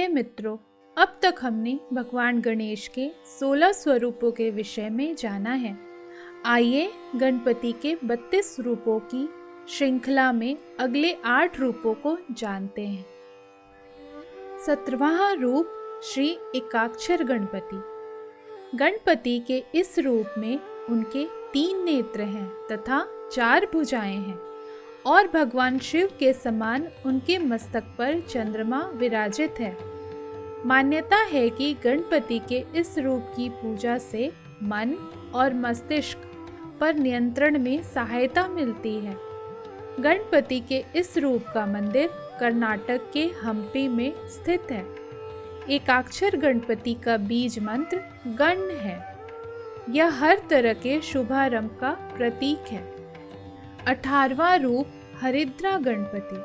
प्रिय मित्रों, अब तक हमने भगवान गणेश के 16 स्वरूपों के विषय में जाना है। आइए गणपति के 32 रूपों की श्रृंखला में अगले 8 रूपों को जानते हैं। 17वां रूप श्री एकाक्षर गणपति। गणपति के इस रूप में उनके 3 नेत्र हैं तथा 4 भुजाएं हैं और भगवान शिव के समान उनके मस्तक पर चंद्रमा विराजित है। मान्यता है कि गणपति के इस रूप की पूजा से मन और मस्तिष्क पर नियंत्रण में सहायता मिलती है। गणपति के इस रूप का मंदिर कर्नाटक के हम्पी में स्थित है। एकाक्षर गणपति का बीज मंत्र गण है। यह हर तरह के शुभारंभ का प्रतीक है। 18वां रूप हरिद्रा गणपति।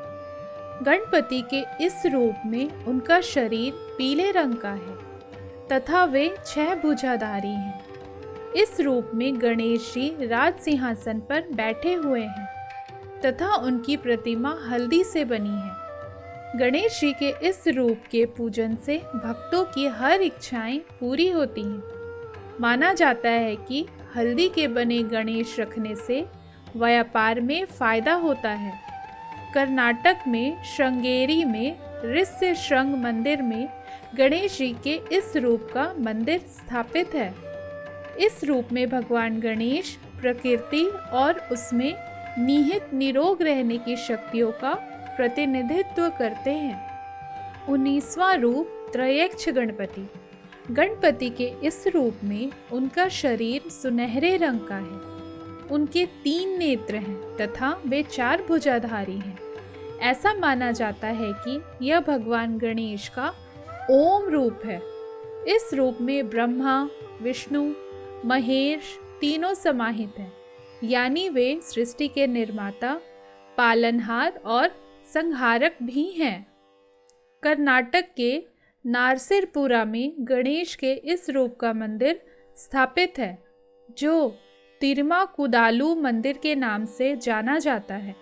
गणपति के इस रूप में उनका शरीर पीले रंग का है तथा वे 6 भुजाधारी हैं। इस रूप में गणेश जी राज सिंहासन पर बैठे हुए हैं तथा उनकी प्रतिमा हल्दी से बनी है। गणेश जी के इस रूप के पूजन से भक्तों की हर इच्छाएं पूरी होती हैं। माना जाता है कि हल्दी के बने गणेश रखने से व्यापार में फायदा होता है। कर्नाटक में श्रृंगेरी में ऋष्य श्रृंग मंदिर में गणेश जी के इस रूप का मंदिर स्थापित है। इस रूप में भगवान गणेश प्रकृति और उसमें निहित निरोग रहने की शक्तियों का प्रतिनिधित्व करते हैं। 19वां रूप त्रयक्ष गणपति। गणपति के इस रूप में उनका शरीर सुनहरे रंग का है। उनके 3 नेत्र हैं तथा वे 4 भुजाधारी हैं। ऐसा माना जाता है कि यह भगवान गणेश का ओम रूप है। इस रूप में ब्रह्मा, विष्णु, महेश तीनों समाहित हैं, यानी वे सृष्टि के निर्माता, पालनहार और संहारक भी हैं। कर्नाटक के नारसिरपुरा में गणेश के इस रूप का मंदिर स्थापित है, जो तिरुमाकुदालु मंदिर के नाम से जाना जाता है।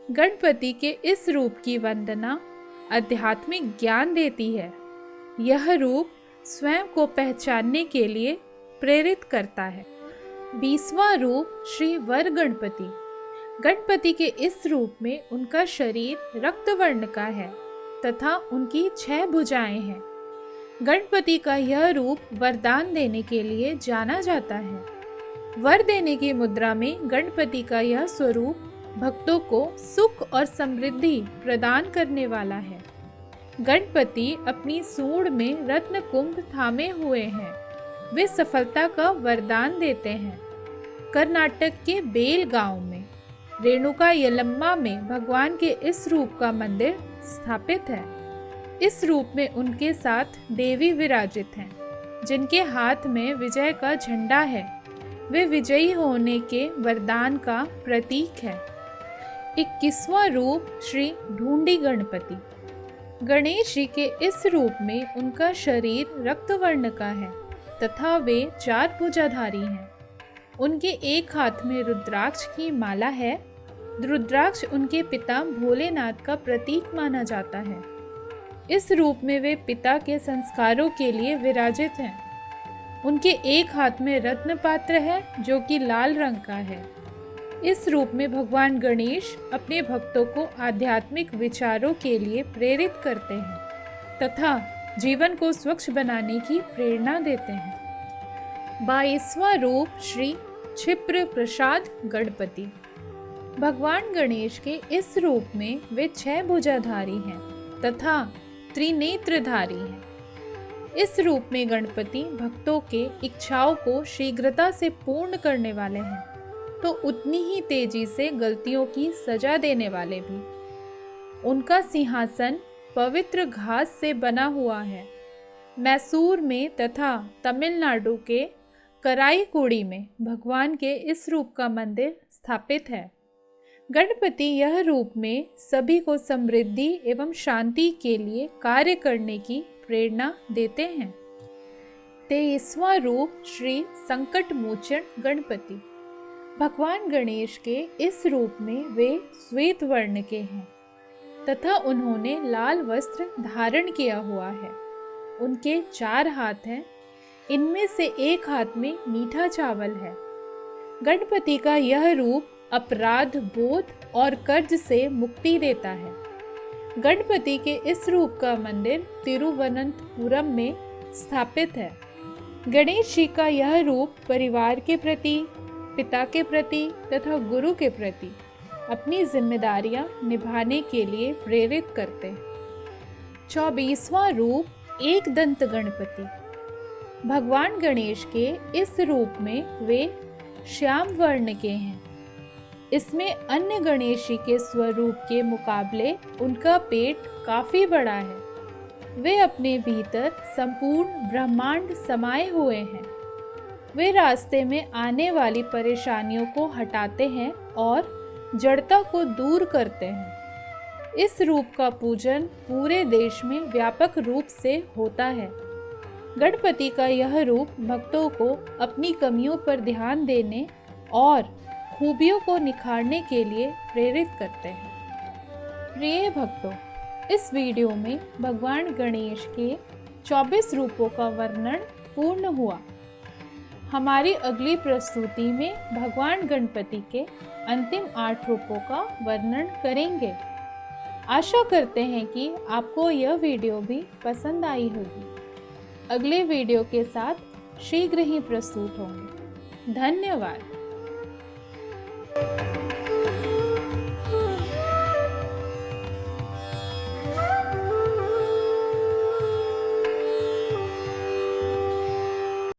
गणपति के इस रूप की वंदना आध्यात्मिक ज्ञान देती है। यह रूप स्वयं को पहचानने के लिए प्रेरित करता है। 20वां रूप श्री वर गणपति। गणपति के इस रूप में उनका शरीर रक्त वर्ण का है तथा उनकी 6 भुजाएं हैं। गणपति का यह रूप वरदान देने के लिए जाना जाता है। वर देने की मुद्रा में गणपति का यह स्वरूप भक्तों को सुख और समृद्धि प्रदान करने वाला है। गणपति अपनी सूंड में रत्न कुंभ थामे हुए हैं। वे सफलता का वरदान देते हैं। कर्नाटक के बेल गांव में रेणुका यलम्मा में भगवान के इस रूप का मंदिर स्थापित है। इस रूप में उनके साथ देवी विराजित हैं, जिनके हाथ में विजय का झंडा है। वे विजयी होने के वरदान का प्रतीक है। 21वां रूप श्री ढूंढी गणपति। गणेश जी के इस रूप में उनका शरीर रक्त वर्ण का है तथा वे 4 भुजाधारी हैं। उनके एक हाथ में रुद्राक्ष की माला है। रुद्राक्ष उनके पिता भोलेनाथ का प्रतीक माना जाता है। इस रूप में वे पिता के संस्कारों के लिए विराजित हैं। उनके एक हाथ में रत्न पात्र है जो कि लाल रंग का है। इस रूप में भगवान गणेश अपने भक्तों को आध्यात्मिक विचारों के लिए प्रेरित करते हैं तथा जीवन को स्वच्छ बनाने की प्रेरणा देते हैं। 22वां रूप श्री क्षिप्र प्रसाद गणपति। भगवान गणेश के इस रूप में वे 6 भुजाधारी हैं तथा त्रिनेत्रधारी हैं। इस रूप में गणपति भक्तों के इच्छाओं को शीघ्रता से पूर्ण करने वाले हैं, तो उतनी ही तेजी से गलतियों की सजा देने वाले भी। उनका सिंहासन पवित्र घास से बना हुआ है। मैसूर में तथा तमिलनाडु के कराईकुड़ी में भगवान के इस रूप का मंदिर स्थापित है। गणपति यह रूप में सभी को समृद्धि एवं शांति के लिए कार्य करने की प्रेरणा देते हैं। 23वां रूप श्री संकट मोचन गणपति। भगवान गणेश के इस रूप में वे श्वेत वर्ण के हैं। तथा उन्होंने लाल वस्त्र धारण किया हुआ है। उनके 4 हाथ हैं, इनमें से एक हाथ में मीठा चावल है। गणपति का यह रूप अपराध बोध और कर्ज से मुक्ति देता है। गणपति के इस रूप का मंदिर तिरुवनंतपुरम में स्थापित है। गणेश जी का यह रूप परिवार के प्रति, पिता के प्रति तथा गुरु के प्रति अपनी जिम्मेदारियां निभाने के लिए प्रेरित करते हैं। 24वां रूप एक दंत गणपति। भगवान गणेश के इस रूप में वे श्याम वर्ण के हैं। इसमें अन्य गणेश जी के स्वरूप के मुकाबले उनका पेट काफी बड़ा है। वे अपने भीतर संपूर्ण ब्रह्मांड समाये हुए हैं। वे रास्ते में आने वाली परेशानियों को हटाते हैं और जड़ता को दूर करते हैं। इस रूप का पूजन पूरे देश में व्यापक रूप से होता है। गणपति का यह रूप भक्तों को अपनी कमियों पर ध्यान देने और खूबियों को निखारने के लिए प्रेरित करते हैं। प्रिय भक्तों, इस वीडियो में भगवान गणेश के 24 रूपों का वर्णन पूर्ण हुआ। हमारी अगली प्रस्तुति में भगवान गणपति के अंतिम 8 रूपों का वर्णन करेंगे। आशा करते हैं कि आपको यह वीडियो भी पसंद आई होगी। अगले वीडियो के साथ शीघ्र ही प्रस्तुत होंगे। धन्यवाद।